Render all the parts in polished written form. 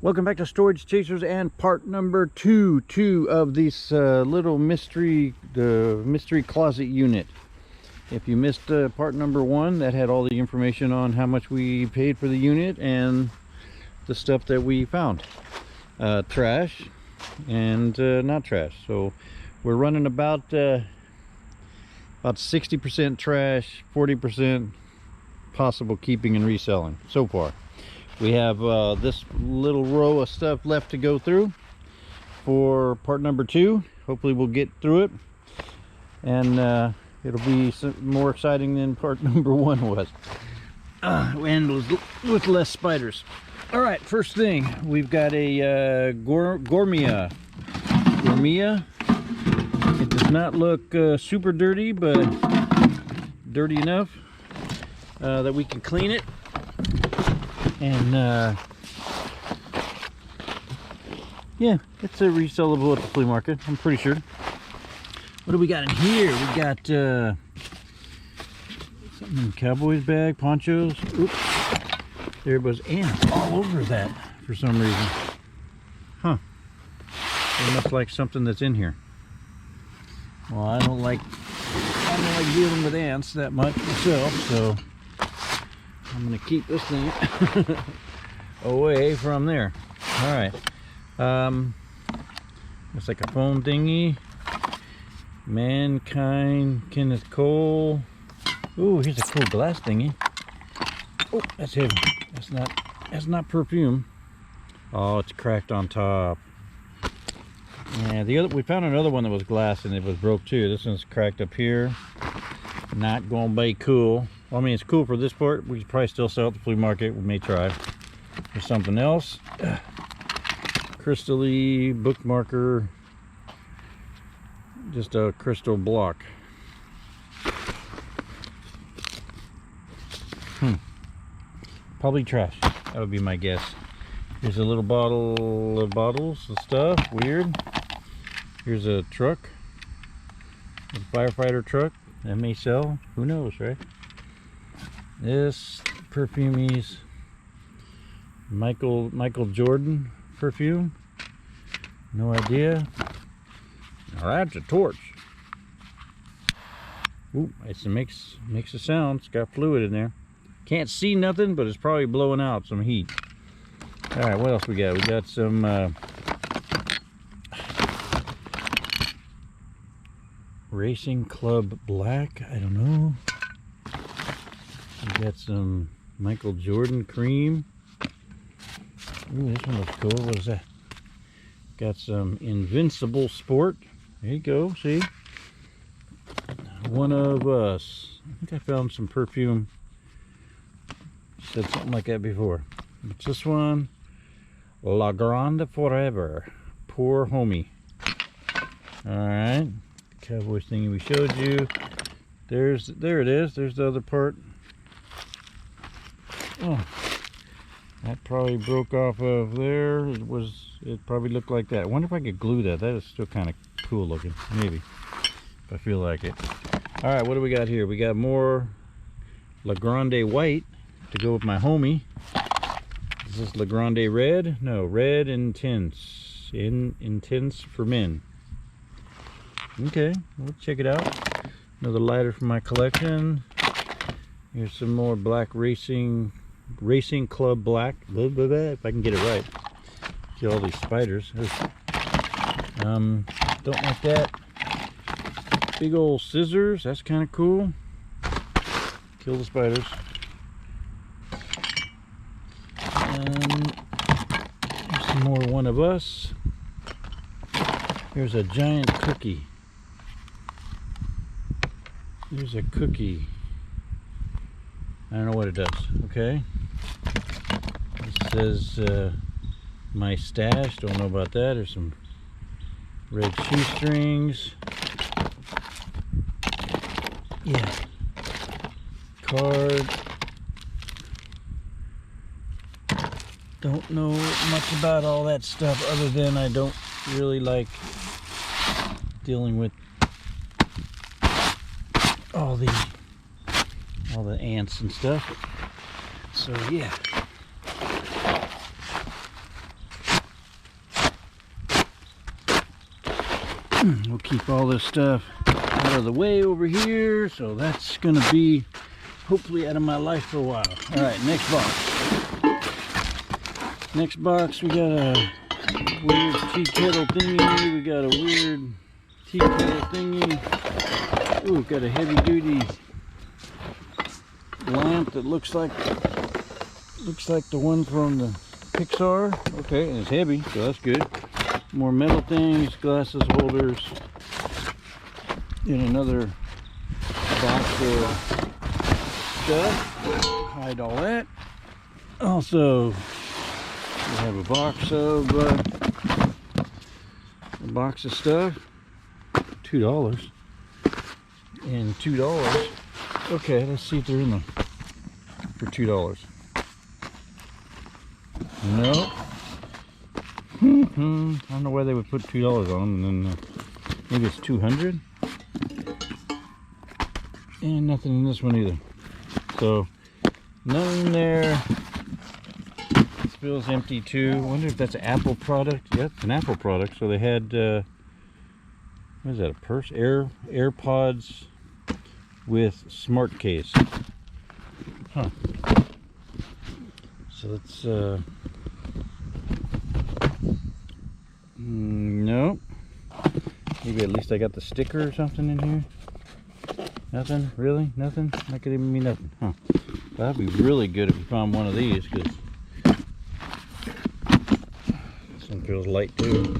Welcome back to Storage Chasers and part number two of this little mystery closet unit. If you missed part number one, that had all the information on how much we paid for the unit and the stuff that we found. Trash and not trash. So we're running about 60% trash, 40% possible keeping and reselling so far. We have this little row of stuff left to go through for part number two. Hopefully we'll get through it, and it'll be more exciting than part number one was, and with less spiders. All right, first thing, we've got a Gourmia. It does not look super dirty, but dirty enough that we can clean it. And yeah, it's a resellable at the flea market, I'm pretty sure. What do we got in here? We got something in Cowboy's bag, ponchos. Oops, there was ants all over that for some reason. Huh? They must like something that's in here. Well, I don't like dealing with ants that much myself, so I'm gonna keep this thing away from there. All right. It's like a foam thingy. Mankind, Kenneth Cole. Ooh, here's a cool glass thingy. Oh, that's heavy. That's not perfume. Oh, it's cracked on top. Yeah, we found another one that was glass and it was broke too. This one's cracked up here. Not gonna be cool. Well, I mean, it's cool for this part. We could probably still sell it at the flea market. We may try. There's something else. Crystal-y bookmarker. Just a crystal block. Probably trash. That would be my guess. Here's a little bottle of bottles of stuff. Weird. Here's a truck. A firefighter truck. That may sell. Who knows, right? This perfume's Michael Jordan perfume. No idea. Now that's a torch. Ooh, it makes a sound. It's got fluid in there. Can't see nothing, but it's probably blowing out some heat. All right, what else we got? We got some Racing Club Black. I don't know. We got some Michael Jordan cream. Ooh, this one looks cool. What is that? Got some Invincible Sport. There you go, see? One of Us. I think I found some perfume. Said something like that before. What's this one? La Grande Forever. Poor Homie. Alright. Cowboys thingy we showed you. There it is. There's the other part. Oh, that probably broke off of there. It probably looked like that. I wonder if I could glue that. That is still kind of cool looking. Maybe, if I feel like it. All right, what do we got here? We got more La Grande White to go with my homie. Is this La Grande Red? No, Red Intense. Intense for men. Okay, we'll check it out. Another lighter from my collection. Here's some more black Racing Club Black. Blah, blah, blah, if I can get it right. Kill all these spiders. Don't like that. Big old scissors. That's kind of cool. Kill the spiders. Here's some more One of Us. Here's a giant cookie. Here's a cookie. I don't know what it does. Okay. It says my stash. Don't know about that. There's some red shoestrings. Yeah. Card. Don't know much about all that stuff other than I don't really like dealing with all the ants and stuff. So yeah. We'll keep all this stuff out of the way over here, so that's gonna be hopefully out of my life for a while. All right, next box. Next box, we got a weird tea kettle thingy. We got a weird tea kettle thingy. Ooh, we've got a heavy duty lamp that looks like the one from the Pixar. Okay, and it's heavy, so that's good. More metal things, glasses holders, and another box of stuff. Hide all that. Also, we have a box of stuff. $2 and $2. Okay, let's see if they're in them for $2. No. I don't know why they would put $2 on them, and then maybe it's 200. And nothing in this one either. So nothing there. This feels empty too. I wonder if that's an Apple product. Yep, it's an Apple product. So they had what is that? A purse? AirPods with smart case. Huh. So let's nope. Maybe at least I got the sticker or something in here. Nothing? Really? Nothing? Not gonna even mean nothing. Huh. That'd be really good if we found one of these, because this one feels light too.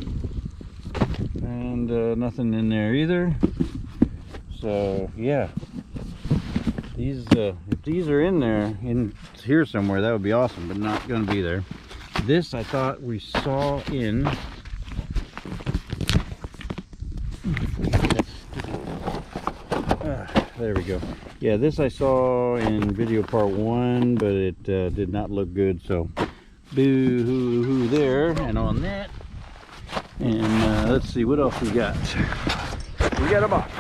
And nothing in there either. So yeah. These if these are in there, in here somewhere, that would be awesome, but not gonna be there. This I thought we saw in there we go. Yeah, this I saw in video part 1, but it did not look good, so boo hoo hoo there. And on that, and let's see what else we got. We got a box,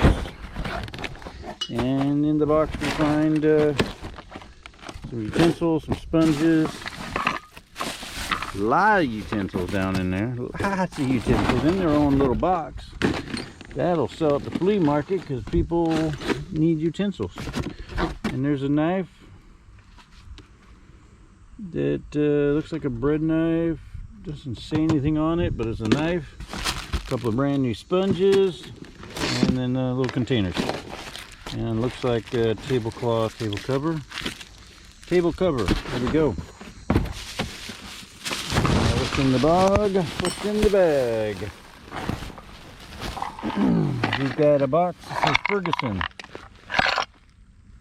and in the box we find some utensils, some sponges, a lot of utensils down in there, lots of utensils in their own little box. That'll sell at the flea market because people need utensils. And there's a knife that looks like a bread knife. Doesn't say anything on it, but it's a knife. A couple of brand new sponges, and then little containers. And it looks like a tablecloth, table cover. Table cover. There we go. What's in the bag? What's in the bag? We've got a box that says Ferguson.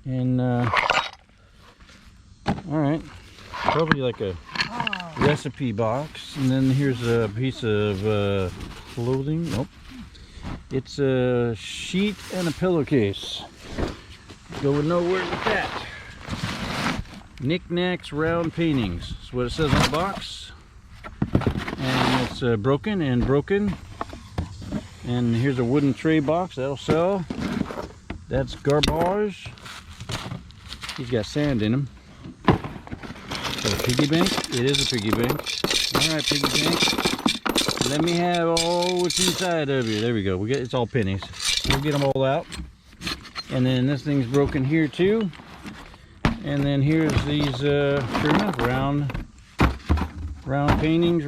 And alright, probably like a recipe box. And then here's a piece of clothing. Nope, it's a sheet and a pillowcase. Going nowhere with that. Knickknacks round paintings. That's what it says on the box. And it's broken and broken. And here's a wooden tray box that'll sell. That's garbage. He's got sand in him. Is that a piggy bank? It is a piggy bank. Alright, piggy bank. Let me have all what's inside of you. There we go. It's all pennies. We'll get them all out. And then this thing's broken here too. And then here's these sure enough, round paintings.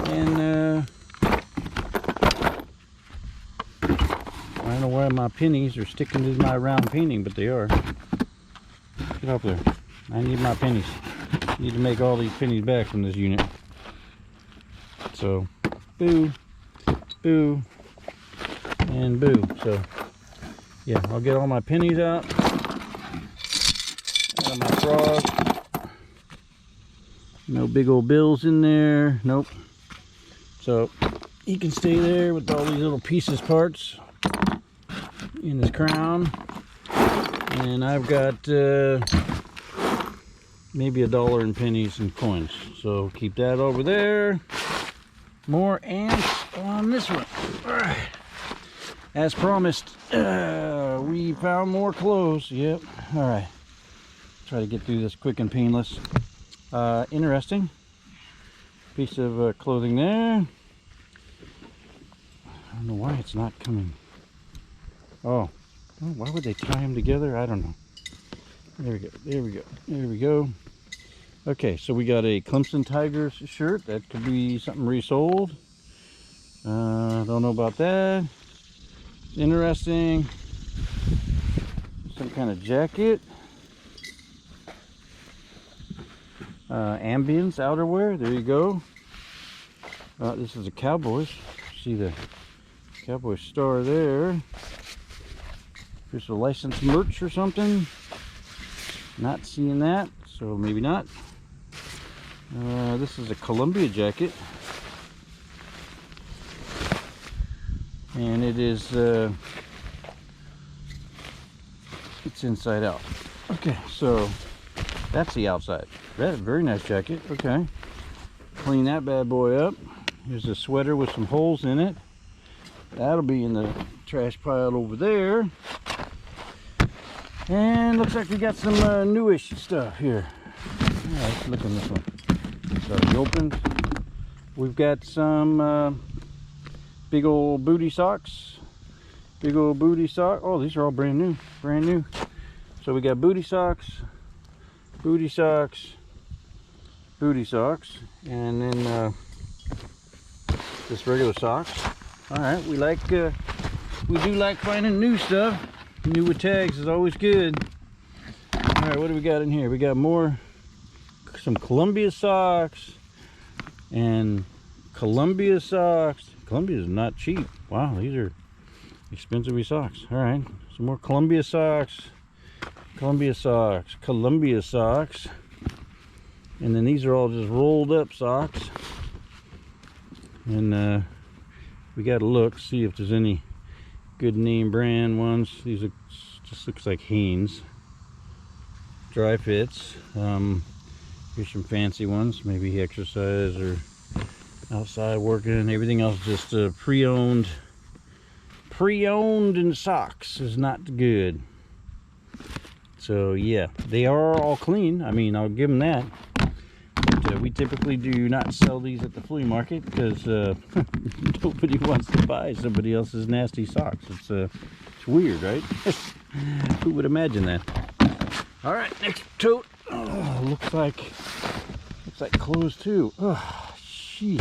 And I don't know why my pennies are sticking to my round painting, but they are. Get up there. I need my pennies. I need to make all these pennies back from this unit. So, boo, boo, and boo. So, yeah, I'll get all my pennies out of my frog. No big old bills in there. Nope. So, he can stay there with all these little pieces, parts in his crown. And I've got maybe $1 in pennies and coins. So keep that over there. More ants on this one. Alright. As promised, we found more clothes. Yep. Alright. Try to get through this quick and painless. Interesting. Piece of clothing there. don't know why it's not coming. Oh, why would they tie them together? I don't know. There we go. There we go. There we go. Okay, so we got a Clemson Tigers shirt. That could be something resold. Don't know about that. Interesting. Some kind of jacket. Ambience outerwear. There you go. This is a Cowboys. See the Cowboy star there. Here's a licensed merch or something. Not seeing that, so maybe not. This is a Columbia jacket. And it is, it's inside out. Okay, so that's the outside. That's a very nice jacket. Okay. Clean that bad boy up. Here's a sweater with some holes in it. That'll be in the trash pile over there. And looks like we got some newish stuff here. Yeah, let's look in this one. So it's opened. We've got some big old booty socks. Big old booty sock. Oh, these are all brand new. Brand new. So we got booty socks, booty socks, booty socks, and then just regular socks. All right, we do like finding new stuff. New with tags is always good. All right, what do we got in here? We got some Columbia socks and Columbia socks. Columbia is not cheap. Wow, these are expensive socks. All right, some more Columbia socks, Columbia socks, Columbia socks, and then these are all just rolled up socks. And we got to look, see if there's any good name brand ones. These are just looks like Hanes dry fits. Here's some fancy ones, maybe exercise or outside working. Everything else just pre-owned in socks is not good. So yeah, they are all clean. I mean, I'll give them that. But, we typically do not sell these at the flea market because nobody wants to buy somebody else's nasty socks. It's weird, right? Who would imagine that? All right, next tote. Oh, looks like clothes too. Oh, shit.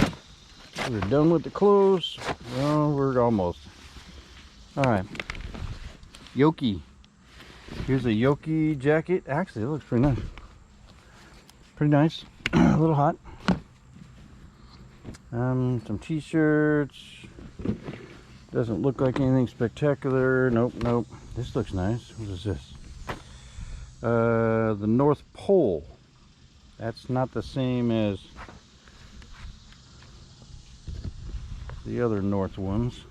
We're done with the clothes. Well, we're almost. All right. Yoki. Here's a Yoki jacket. Actually, it looks pretty nice. Pretty nice. A little hot. Some t-shirts. Doesn't look like anything spectacular. Nope, nope. This looks nice. What is this? The North Pole. That's not the same as the other North ones.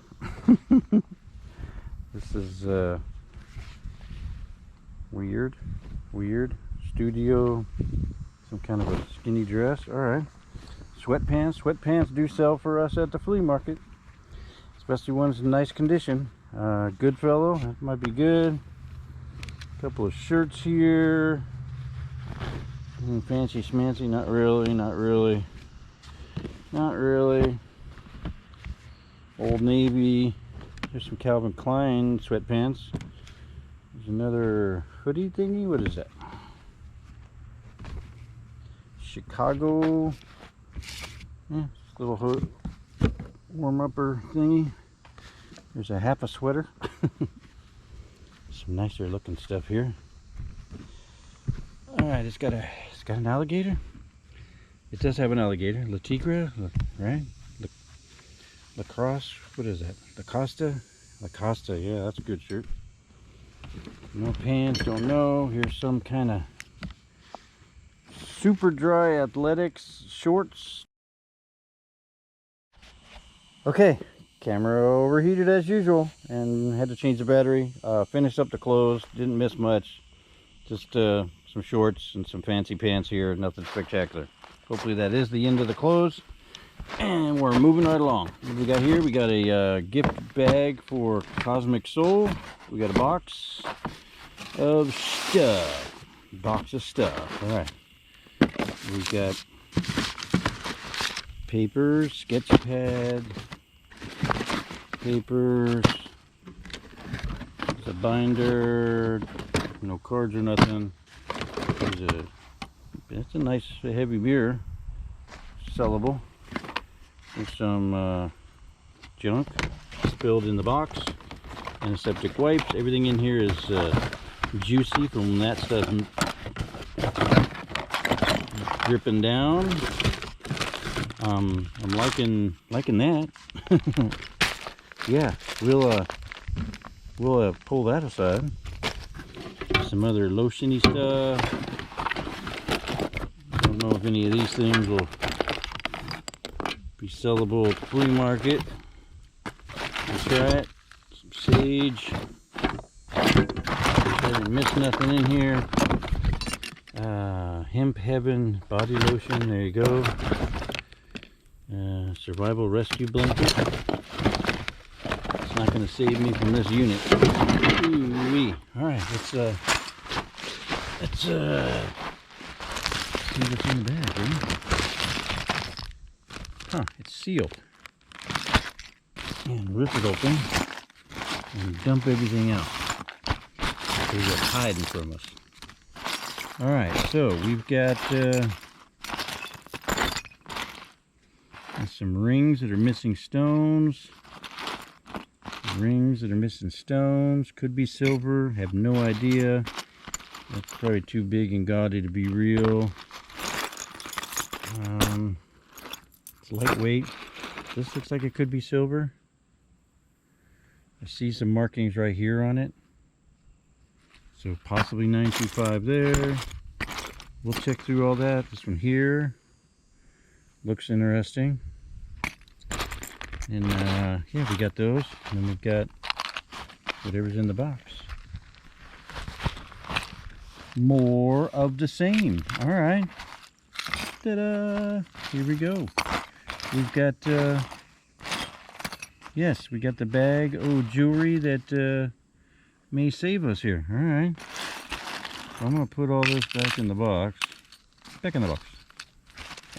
This is weird studio, some kind of a skinny dress. All right, sweatpants do sell for us at the flea market, especially ones in nice condition. Goodfellow, that might be good. A couple of shirts here. Fancy schmancy, not really. Old Navy. There's some Calvin Klein sweatpants. There's another hoodie thingy. What is that? Chicago. Yeah, little hood warm-upper thingy. There's a half a sweater. Some nicer looking stuff here. All right, it's got an alligator. It does have an alligator. La Tigre, right? Lacrosse, what is that? Lacosta, yeah, that's a good shirt. No pants, don't know. Here's some kind of super dry athletics shorts. Okay, camera overheated as usual and had to change the battery. Finished up the clothes, didn't miss much. Just some shorts and some fancy pants here, nothing spectacular. Hopefully that is the end of the clothes. And we're moving right along. What do we got here? We got a gift bag for Cosmic Soul. We got a box of stuff. All right. We got paper, sketch pad, papers. It's a binder. No cards or nothing. That's a nice heavy beer. Sellable. There's some junk spilled in the box. Antiseptic wipes. Everything in here is juicy from that stuff dripping down. I'm liking that. Yeah, we'll pull that aside. Some other lotiony stuff. Don't know if any of these things will be sellable at the flea market. Let's try it. Some sage. Didn't miss nothing in here. Hemp Heaven body lotion. There you go. Survival rescue blanket. It's not going to save me from this unit. Ooh-wee. All right, let's see what's in the bag, right? Huh? It's sealed. And rip it open and dump everything out. So we're hiding from us. All right, so we've got some rings that are missing stones. Rings that are missing stones. Could be silver. Have no idea. That's probably too big and gaudy to be real. It's lightweight. This looks like it could be silver. I see some markings right here on it. So possibly 925 there. We'll check through all that. This one here looks interesting. And yeah, we got those. And then we've got whatever's in the box. More of the same. All right. Ta-da! Here we go. We've got, yes, we got the bag of jewelry that may save us here. All right. So I'm going to put all this back in the box. Back in the box.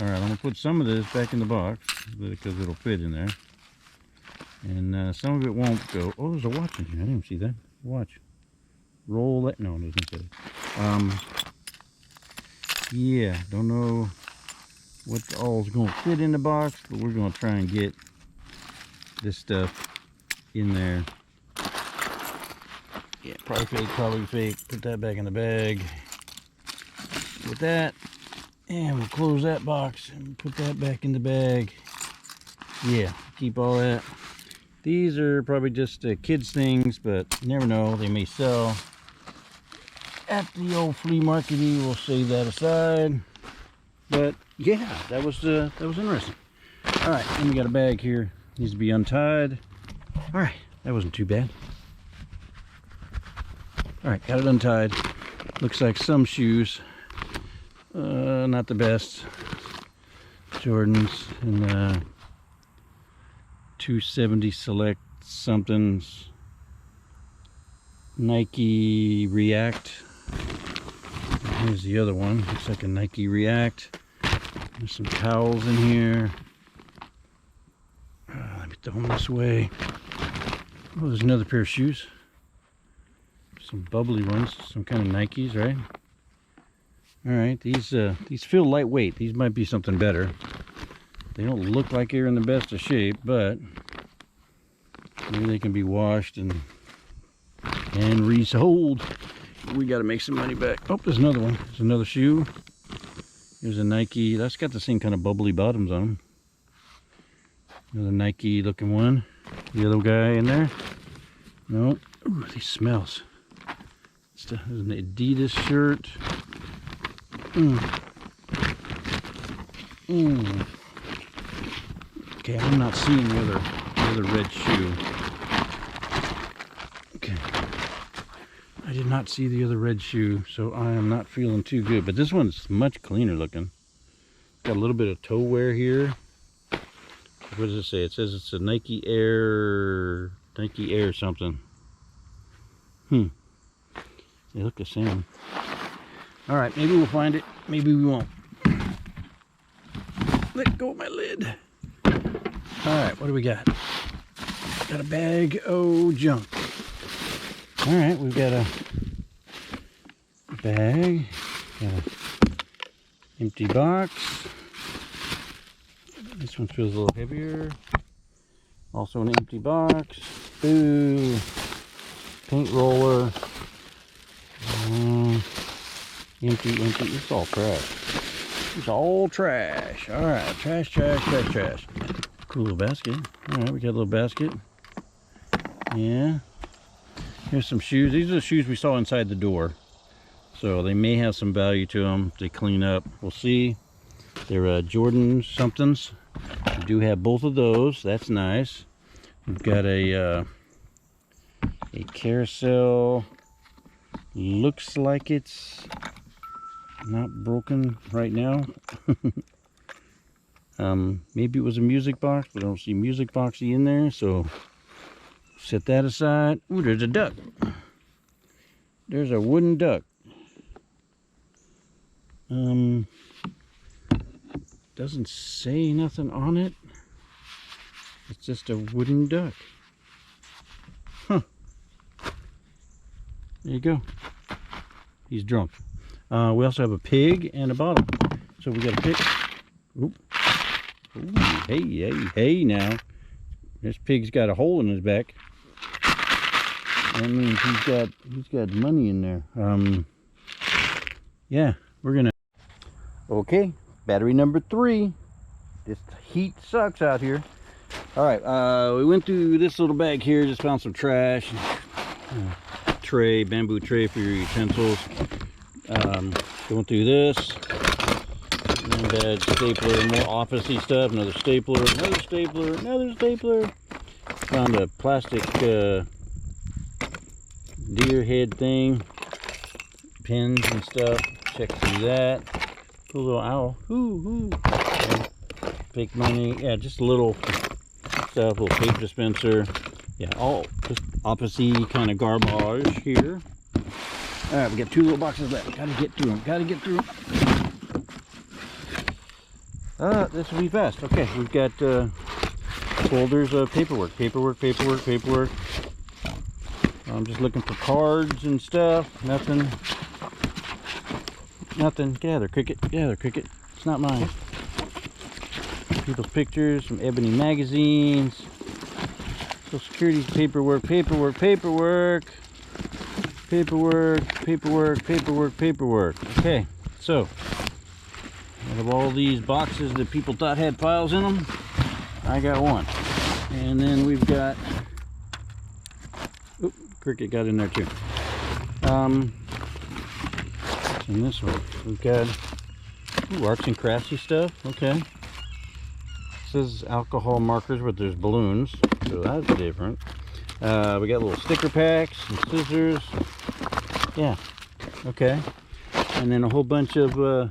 All right, I'm going to put some of this back in the box because it'll fit in there. And some of it won't go. Oh, there's a watch in here. I didn't see that. Watch. Roll that. No, it doesn't fit. Yeah, don't know what all's going to fit in the box, but we're going to try and get this stuff in there. Yeah, probably fake, probably fake. Put that back in the bag. With that. And we'll close that box and put that back in the bag. Yeah, keep all that. These are probably just kids things, but you never know, they may sell at the old flea market. We'll save that aside. But yeah, that was interesting. All right, and we got a bag here. Needs to be untied. All right, that wasn't too bad. All right, got it untied. Looks like some shoes. Not the best. Jordans and 270 select somethings. Nike React. Here's the other one. Looks like a Nike React. There's some towels in here. Let me throw them this way. Oh, there's another pair of shoes. Some bubbly ones. Some kind of Nikes, right? All right, these feel lightweight. These might be something better. They don't look like they're in the best of shape, but maybe they can be washed and resold. We got to make some money back. Oh, there's another one. There's another shoe. Here's a Nike. That's got the same kind of bubbly bottoms on them. Another Nike looking one. The other guy in there. No. Ooh, these smells. There's an Adidas shirt. Okay, I'm not seeing the other red shoe. Okay. I did not see the other red shoe, so I am not feeling too good. But this one's much cleaner looking. Got a little bit of toe wear here. What does it say? It says it's a Nike Air something. They look the same. All right, maybe we'll find it. Maybe we won't. Let go of my lid. All right, what do we got? Got a bag of junk. All right, we've got a bag, got an empty box. This one feels a little heavier. Also an empty box. Ooh, paint roller. Empty. It's all trash. It's all trash. All right, trash. Cool little basket. All right, we got a little basket. Yeah. Here's some shoes. These are the shoes we saw inside the door. So they may have some value to them to clean up. We'll see. They're Jordan somethings. We do have both of those. That's nice. We've got a carousel. Looks like it's not broken right now. Maybe it was a music box, but I don't see music boxy in there, so set that aside. Ooh, there's a duck. There's a wooden duck. Doesn't say nothing on it. It's just a wooden duck. Huh. There you go. He's drunk. We also have a pig and a bottle. So we got a pig. Oop. Ooh, hey now. This pig's got a hole in his back. That means he's got money in there. Yeah, we're gonna. Okay, battery number 3. This heat sucks out here. All right, we went through this little bag here. Just found some trash. Tray, bamboo tray for your utensils. Going through this. Bad stapler, more office-y stuff. Another stapler, another stapler, another stapler. Found a plastic deer head thing, pins and stuff. Check through that. Cool little owl. Hoo. Okay. Fake money. Yeah, just a little stuff. Little tape dispenser. Yeah, all just opposite kind of garbage here. All right, we got 2 little boxes left. Gotta get through them. This will be fast. Okay, we've got folders of paperwork. I'm just looking for cards and stuff. Nothing. Gather, cricket. It's not mine. People's pictures, some ebony magazines. Social Security paperwork. Okay, so out of all these boxes that people thought had files in them, I got one. And then we've got, oop, cricket got in there too. And this one, we've got arts and craftsy stuff. Okay. It says alcohol markers, but there's balloons, so that's different. We got little sticker packs and scissors. Yeah. Okay. And then a whole bunch of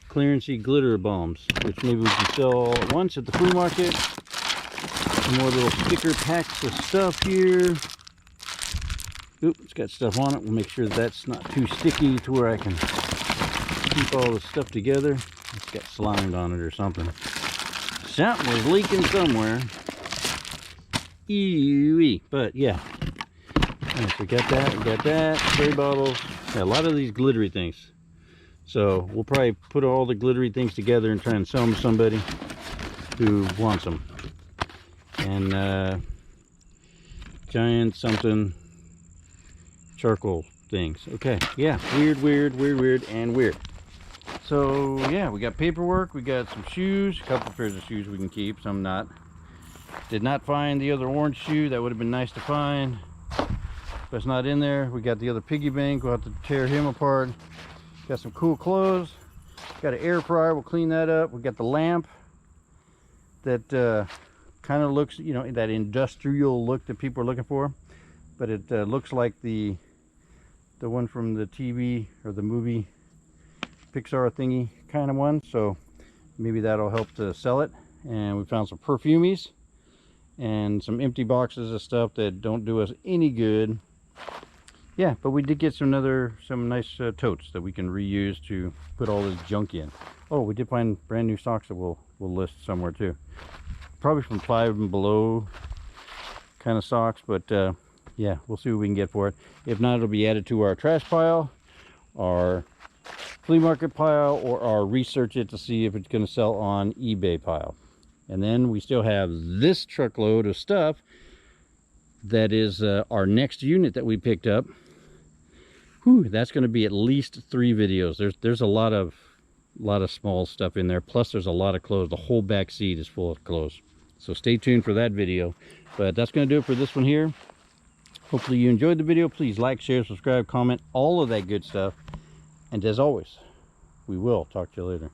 clearancey glitter bombs, which maybe we can sell at once at the flea market. Some more little sticker packs of stuff here. Oop, it's got stuff on it. We'll make sure that's not too sticky to where I can keep all the stuff together. It's got slimed on it or something. Something was leaking somewhere. Ew-wee. But yeah. Right, so we got that. Spray bottles. Yeah, a lot of these glittery things. So we'll probably put all the glittery things together and try and sell them to somebody who wants them. And giant something charcoal things. Okay, yeah, weird. So yeah, we got paperwork, we got some shoes, a couple pairs of shoes we can keep, some not. Did not find the other orange shoe. That would have been nice to find, but it's not in there. We got the other piggy bank. We'll have to tear him apart. Got some cool clothes. Got an air fryer. We'll clean that up. We got the lamp that kind of looks, you know, that industrial look that people are looking for, but it looks like the one from the TV or the movie Pixar thingy kind of one. So maybe that'll help to sell it. And we found some perfumes and some empty boxes of stuff that don't do us any good. Yeah, but we did get some nice totes that we can reuse to put all this junk in. Oh, we did find brand new socks that we'll list somewhere too. Probably from 5 and Below kind of socks, but yeah, we'll see what we can get for it. If not, it'll be added to our trash pile, our flea market pile, or our research it to see if it's going to sell on eBay pile. And then we still have this truckload of stuff that is our next unit that we picked up. Whew, that's going to be at least 3 videos. There's a lot of small stuff in there, plus there's a lot of clothes. The whole back seat is full of clothes, so stay tuned for that video. But that's going to do it for this one here. Hopefully you enjoyed the video. Please like, share, subscribe, comment, all of that good stuff. And as always, we will talk to you later.